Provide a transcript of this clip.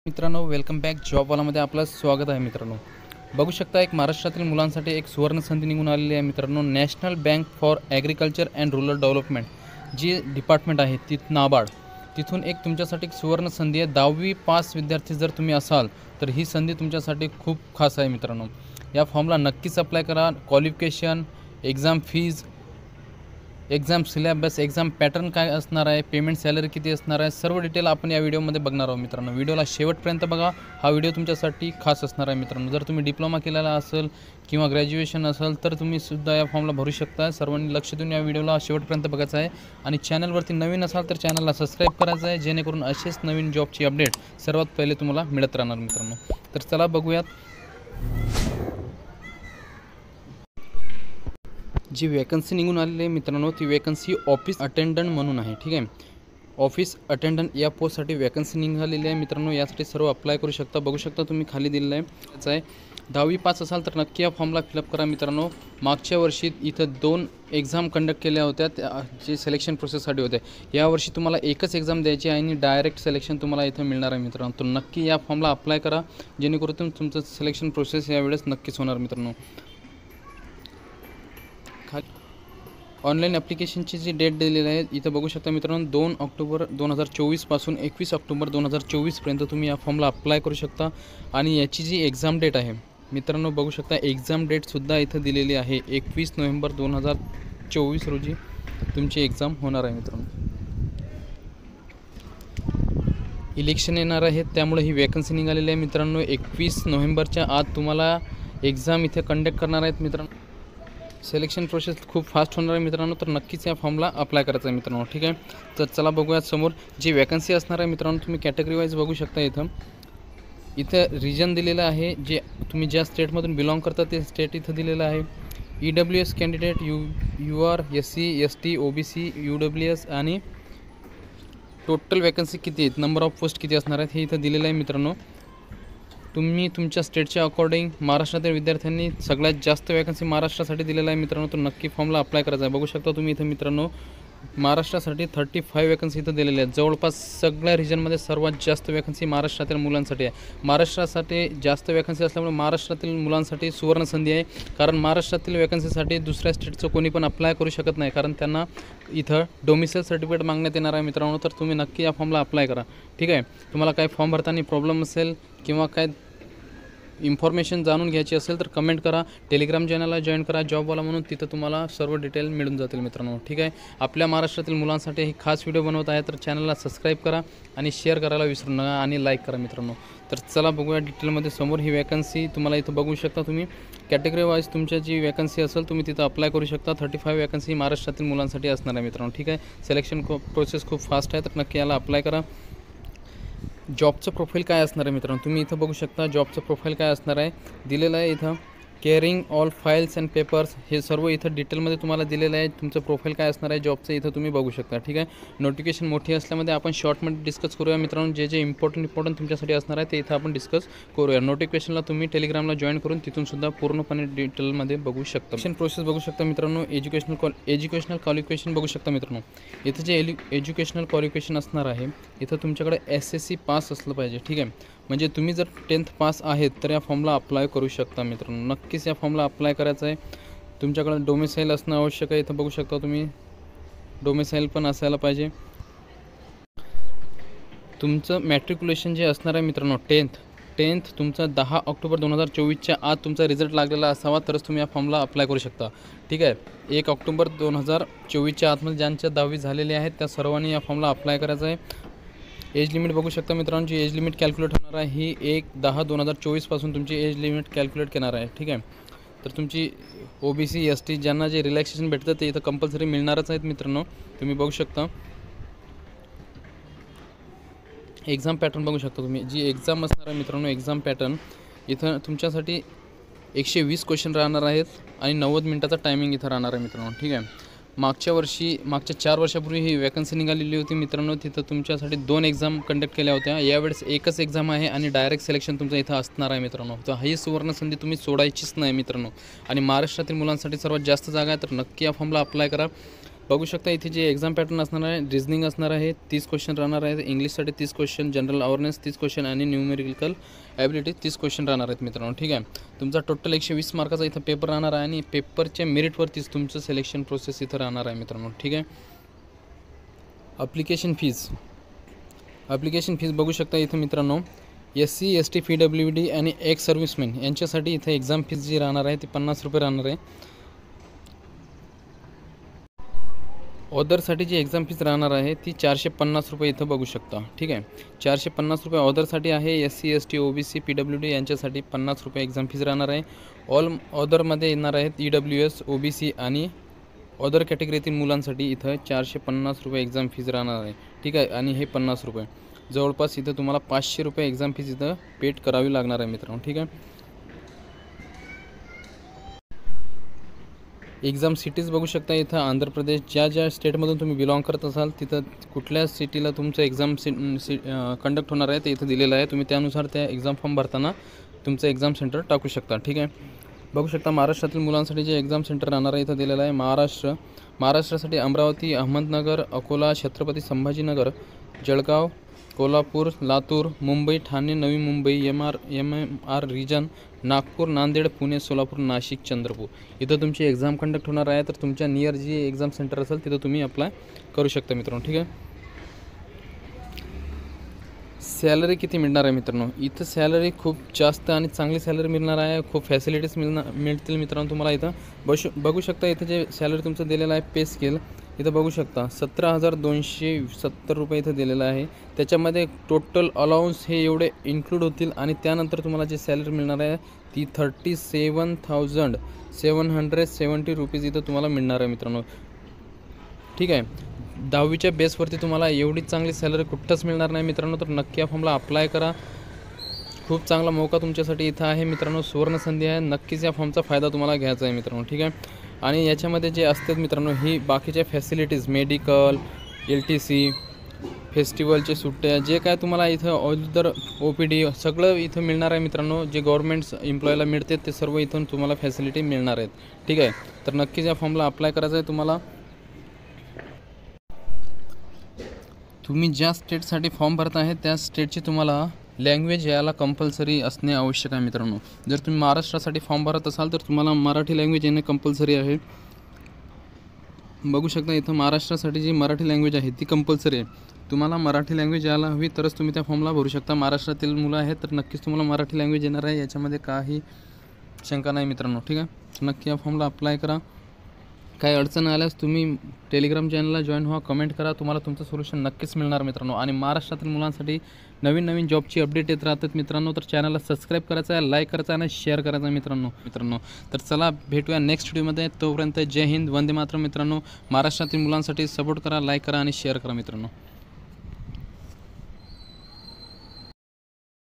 मित्रांनो, welcome back जॉबवालामध्ये आपलं स्वागत आहे. मित्रांनो, बघू शकता एक महाराष्ट्रातील मुलांसाठी एक सुवर्ण संधी निघून आलेली आहे. मित्रांनो, national bank for agriculture and rural development जी डिपार्टमेंट आहे नाबार्ड, तिथून एक तुमच्यासाठी एक सुवर्ण संधी आहे. 10वी पास विद्यार्थी जर तुम्ही असाल तर ही संधी तुमच्यासाठी खूप खास आहे. मित्रांनो, या फॉर्मला नक्कीच अप्लाय करा. Qualification, exam fees, exam syllabus, exam pattern काय असणार आहे, पेमेंट सॅलरी किती असणार आहे, सर्व डिटेल आपण या व्हिडिओमध्ये बघणार आहोत. मित्रांनो, व्हिडिओला शेवटपर्यंत बघा. हा व्हिडिओ तुमच्यासाठी खास असणार आहे. मित्रांनो, जर तुम्ही डिप्लोमा केलेला असेल किंवा ग्रॅज्युएशन असेल तर तुम्ही सुद्धा या फॉर्मला भरू शकता. सर्वांनी लक्ष देऊन या व्हिडिओला शेवटपर्यंत बघायचं आहे. आणि चॅनलवरती नवीन असाल तर चॅनलला सबस्क्राईब करायचं आहे, जेणेकरून असेच नवीन जॉबची अपडेट सर्वात पहिले तुम्हाला मिळत राहणार. मित्रांनो, तर चला बघूयात. जी वॅकन्सी निघून आलेली आहे मित्रांनो, ती वॅकन्सी ऑफिस अटेंडंट म्हणून आहे. ठीक आहे, ऑफिस अटेंडंट या पोस्टसाठी वॅकन्सी निघालेली आहे. मित्रांनो, यासाठी सर्व अप्लाय करू शकता. बघू शकता तुम्ही खाली दिलेलं आहे त्याचं आहे. 10वी पास असाल तर नक्की या फॉर्मला फिलअप करा. मित्रांनो, मागच्या वर्षी इथं 2 एक्झाम कंडक्ट केल्या होत्या, त्या जे सिलेक्शन प्रोसेससाठी होते. यावर्षी तुम्हाला एकच एक्झाम द्यायची आहे आणि डायरेक्ट सिलेक्शन तुम्हाला इथं मिळणार आहे. मित्रांनो, तर नक्की या फॉर्मला अप्लाय करा, जेणेकरून तुमचं सिलेक्शन प्रोसेस यावेळेस नक्कीच होणार. मित्रांनो, ऑनलाईन ॲप्लिकेशनची जी डेट दिलेली आहे इथं बघू शकता. मित्रांनो, 2 ऑक्टोबर 2024 पासून 21 ऑक्टोबर 2024 पर्यंत तुम्ही या फॉर्मला अप्लाय करू शकता. आणि याची जी एक्झाम डेट आहे मित्रांनो, बघू शकता एक्झाम डेटसुद्धा इथं दिलेली आहे. 21 नोव्हेंबर 2024 रोजी तुमची एक्झाम होणार आहे. मित्रांनो, इलेक्शन येणार आहे त्यामुळे ही वॅकन्सी निघालेली आहे. मित्रांनो, 21 नोव्हेंबरच्या आत तुम्हाला एक्झाम इथे कंडक्ट करणार आहेत. मित्रांनो, सिलेक्शन प्रोसेस खूप फास्ट होणार आहे. मित्रांनो, तर नक्कीच या फॉर्मला अप्लाय करायचं आहे. मित्रांनो, ठीक आहे, तर चला बघूयात समोर जी वॅकन्सी असणार आहे. मित्रांनो, तुम्ही कॅटेगरी वाईज बघू शकता. इथं रिजन दिलेलं आहे, जे तुम्ही ज्या स्टेटमधून बिलॉंग करता ते स्टेट इथं दिलेलं आहे. EWS candidate, UR, SC, ST, OBC, UWS आणि टोटल वॅकन्सी किती आहेत, नंबर ऑफ पोस्ट किती असणार आहेत हे इथं दिलेलं आहे. मित्रांनो, तुम्ही तुमच्या स्टेटच्या अकॉर्डिंग महाराष्ट्रातील विद्यार्थ्यांनी सगळ्यात जास्त वॅकन्सी महाराष्ट्रासाठी दिलेला आहे. मित्रांनो, तर नक्की फॉर्मला अप्लाय करायचा आहे. बघू शकता तुम्ही इथं. मित्रांनो, महाराष्ट्रासाठी 35 वॅकन्सी इथं दिलेल्या आहेत. जवळपास सगळ्या रिजनमध्ये सर्वात जास्त वॅकन्सी महाराष्ट्रातील मुलांसाठी आहे. महाराष्ट्रासाठी जास्त वॅकन्सी असल्यामुळे महाराष्ट्रातील मुलांसाठी सुवर्ण संधी आहे. कारण महाराष्ट्रातील वॅकन्सीसाठी दुसऱ्या स्टेटचं कोणी पण अप्लाय करू शकत नाही, कारण त्यांना इथं डोमिसाईल सर्टिफिकेट मागण्यात येणार आहे. मित्रांनो, तर तुम्ही नक्की या फॉर्मला अप्लाय करा. ठीक आहे, तुम्हाला काय फॉर्म भरताना प्रॉब्लेम असेल किंवा काय इन्फॉर्मेशन जाणून घ्यायची असेल तर कमेंट करा. टेलिग्राम चॅनलला जॉईन करा जॉबवाला म्हणून, तिथं तुम्हाला सर्व डिटेल मिळून जातील. मित्रांनो, ठीक आहे, आपल्या महाराष्ट्रातील मुलांसाठी ही खास व्हिडिओ बनवत आहे, तर चॅनलला सबस्क्राईब करा आणि शेअर करायला विसरू नका आणि लाईक करा. मित्रांनो, तर चला बघूया डिटेलमध्ये. समोर ही वॅकन्सी तुम्हाला इथं बघू शकता. तुम्ही कॅटेगरी वाईज तुमच्या जी वॅकन्सी असेल तुम्ही तिथं अप्लाय करू शकता. 35 वॅकन्सी महाराष्ट्रातील मुलांसाठी असणार आहे. मित्रांनो, ठीक आहे, सिलेक्शन प्रोसेस खूप फास्ट आहे, तर नक्की याला अप्लाय करा. जॉबचं प्रोफाईल काय असणार आहे मित्रांनो, तुम्ही इथं बघू शकता. जॉबचं प्रोफाईल काय असणार आहे दिलेलं आहे इथं. Caring all files and papers, हे सर्व इथं डिटेलमध्ये तुम्हाला दिलेलं आहे. तुमचं प्रोफाईल काय असणार आहे जॉबचं इथं तुम्ही बघू शकता. ठीक आहे, नोटिफिकेशन मोठी असल्यामध्ये आपण शॉर्टमध्ये डिस्कस करूया. मित्रांनो, जे इम्पॉर्टंट तुमच्यासाठी असणार आहे ते इथं आपण डिस्कस करूया. नोटिफिकेशनला तुम्ही टेलिग्रामला जॉईन करून तिथून सुद्धा पूर्णपणे डिटेलमध्ये बघू शकता. सिलेक्शन प्रोसेस बघू शकता. मित्रांनो, एज्युकेशनल क्वालिफिकेशन बघू शकता. मित्रांनो, इथं जे एज्युकेशनल क्वालिफिकेशन असणार आहे इथं तुमच्याकडे SSC पास असलं पाहिजे. ठीक आहे, म्हणजे तुम्ही जर 10th पास आहेत तर या फॉर्मला अप्लाय करू शकता. मित्रांनो, नक्कीच या फॉर्मला अप्लाय करायचं आहे. तुमच्याकडे डोमिसाईल असणं आवश्यक आहे. इथं बघू शकता तुम्ही, डोमिसाईल पण असायला पाहिजे. तुमचं मॅट्रिक्युलेशन जे असणार आहे मित्रांनो, 10th तुमचा 10 ऑक्टोबर 2024च्या आत तुमचा रिझल्ट लागलेला असावा तरच तुम्ही या फॉर्मला अप्लाय करू शकता. ठीक आहे, 1 ऑक्टोबर 2024च्या आतमध्ये ज्यांच्या 10वी झालेली आहेत त्या सर्वांनी या फॉर्मला अप्लाय करायचं आहे. एज लिमिट बघू शकता. मित्रांनो, जी एज लिमिट कॅल्क्युलेट होणार आहे ही 1/10/2024 पासून तुमची एज लिमिट कॅल्क्युलेट करणार आहे. ठीक आहे, तर तुमची OBC ST ज्यांना जे रिलॅक्सेशन भेटतं ते इथं कंपल्सरी मिळणारच आहेत. मित्रांनो, तुम्ही बघू शकता. एक्झाम पॅटर्न बघू शकता तुम्ही. जी एक्झाम असणार आहे मित्रांनो, एक्झाम पॅटर्न इथं तुमच्यासाठी 120 क्वेश्चन राहणार आहेत आणि 90 मिनिटाचा टायमिंग इथं राहणार आहे. मित्रांनो, ठीक आहे, मागच्या 4 वर्षापूर्वी ही वॅकन्सी निघालेली होती. मित्रांनो, तिथं तुमच्यासाठी 2 एक्झाम कंडक्ट केल्या होत्या. यावेळेस एकच एक्झाम आहे आणि डायरेक्ट सिलेक्शन तुमचं इथं असणार आहे. मित्रांनो, तर ही सुवर्ण संधी तुम्ही सोडायचीच नाही. मित्रांनो, आणि महाराष्ट्रातील मुलांसाठी सर्वात जास्त जागा आहे, तर नक्की या फॉर्मला अप्लाय करा. बघू शकता इथे जे एक्झाम पॅटर्न असणार आहे, रिजनिंग असणार आहे, 30 क्वेश्चन राहणार आहेत, इंग्लिशसाठी 30 क्वेश्चन, जनरल अवेअरनेस 30 क्वेश्चन आणि न्यूमेरिकल ॲबिलिटी 30 क्वेश्चन राहणार आहेत मित्रांनो. ठीक आहे, तुमचा टोटल 120 मार्काचा इथं पेपर राहणार आहे आणि पेपरच्या मेरिटवरतीच तुमचं सिलेक्शन प्रोसेस इथं राहणार आहे मित्रांनो. ठीक आहे, ॲप्लिकेशन फीज बघू शकता इथं मित्रांनो. SC ST PWD आणि एक्स सर्व्हिसमॅन यांच्यासाठी इथं एक्झाम फीज जी राहणार आहे ती 50 रुपये राहणार आहे. ऑदरसाठी जी एक्झाम फीज राहणार आहे ती 450 रुपये इथं बघू शकता. ठीक आहे, 450 रुपये ऑदरसाठी आहे. SC ST OBC PWD यांच्यासाठी 50 रुपये एक्झाम फीज राहणार आहे. ऑल ऑदरमध्ये येणार आहेत EWS OBC आणि ऑदर कॅटेगरीतील मुलांसाठी इथं 450 रुपये एक्झाम फीज राहणार आहे. ठीक आहे, आणि हे 50 रुपये जवळपास इथं तुम्हाला 500 रुपये एक्झाम फीज इथं पेड करावी लागणार आहे मित्रांनो. ठीक आहे, एक्झाम सिटीज बघू शकता इथं आंध्र प्रदेश, ज्या स्टेटमधून तुम्ही बिलॉंग करत असाल तिथं कुठल्या सिटीला तुमचं एक्झाम कंडक्ट होणार आहे ते इथं दिलेलं आहे. तुम्ही त्यानुसार त्या एक्झाम फॉर्म भरताना तुमचं एक्झाम सेंटर टाकू शकता. ठीक आहे, बघू शकता महाराष्ट्रातील मुलांसाठी जे एक्झाम सेंटर राहणार आहे इथं दिलेलं आहे. महाराष्ट्रासाठी अमरावती, अहमदनगर, अकोला, छत्रपती संभाजीनगर, जळगाव, कोल्हापूर, लातूर, मुंबई, ठाणे, नवी मुंबई, MMR रिजन, नागपूर, नांदेड, पुणे, सोलापूर, नाशिक, चंद्रपूर इथं तुमची एक्झाम कंडक्ट होणार आहे. तर तुमच्या नियर जी एक्झाम सेंटर असेल तिथं तुम्ही अप्लाय करू शकता मित्रांनो. ठीक आहे, सॅलरी किती मिळणार आहे मित्रांनो. इथं सॅलरी खूप जास्त आणि चांगली सॅलरी मिळणार आहे. खूप फॅसिलिटीज मिळतील मित्रांनो तुम्हाला. इथं बघू शकता इथं जे सॅलरी तुमचं दिलेलं आहे पे स्केल इथं बघू शकता 17,270 रुपये इथं दिलेलं आहे. त्याच्यामध्ये टोटल अलाउन्स हे एवढे इन्क्लूड होतील आणि त्यानंतर तुम्हाला जे सॅलरी मिळणार आहे ती 37,770 रुपीज इथं तुम्हाला मिळणार आहे मित्रांनो. ठीक आहे, 10वीच्या बेसवरती तुम्हाला एवढी चांगली सॅलरी कुठंच मिळणार नाही मित्रांनो. तर नक्की या फॉर्मला अप्लाय करा. खूप चांगला मौका तुमच्यासाठी इथं आहे मित्रांनो, सुवर्ण संधी आहे. नक्कीच या फॉर्मचा फायदा तुम्हाला घ्यायचा आहे मित्रांनो. ठीक आहे, आणि याच्यामध्ये जे असतात मित्रांनो ही बाकीच्या फॅसिलिटीज मेडिकल, LTC, फेस्टिवलचे सुट्ट्या जे काय तुम्हाला इथं ऑदर OPD सगळं इथं मिळणार आहे मित्रांनो. जे गव्हर्नमेंट्स एम्प्लॉयला मिळते ते सर्व इथून तुम्हाला फॅसिलिटी मिळणार आहेत. ठीक आहे, तर नक्कीच या फॉर्मला अप्लाय करायचं आहे तुम्हाला. तुम्ही ज्या स्टेटसाठी फॉर्म भरत आहे त्या स्टेटची तुम्हाला लँग्वेज याला कंपल्सरी असणे आवश्यक आहे मित्रांनो. जर तुम्ही महाराष्ट्रासाठी फॉर्म भरत असाल तर तुम्हाला मराठी लँग्वेज येणे कंपल्सरी आहे. बघू शकता इथं महाराष्ट्रासाठी जी मराठी लँग्वेज आहे ती कंपल्सरी आहे. तुम्हाला मराठी लँग्वेज यायला हवी तरच तुम्ही त्या फॉर्मला भरू शकता. महाराष्ट्रातील मुलं आहेत तर नक्कीच तुम्हाला मराठी लँग्वेज येणार आहे, याच्यामध्ये काही शंका नाही मित्रांनो. ठीक आहे, नक्की या फॉर्मला अप्लाय करा. काही अडचण आल्यास तुम्ही टेलिग्राम चॅनलला जॉईन व्हा, कमेंट करा, तुम्हाला तुमचं सोल्युशन नक्कीच मिळणार मित्रांनो. आणि महाराष्ट्रातील मुलांसाठी नवीन जॉबची अपडेट येत राहतात मित्रांनो. तर चॅनलला सबस्क्राईब करायचं आहे, लाईक करायचं आहे आणि शेअर करायचं आहे मित्रांनो. तर चला भेटूया नेक्स्ट व्हिडिओमध्ये. तोपर्यंत जय हिंद, वंदे मातरम मित्रांनो. महाराष्ट्रातील मुलांसाठी सपोर्ट करा, लाईक करा आणि शेअर करा मित्रांनो.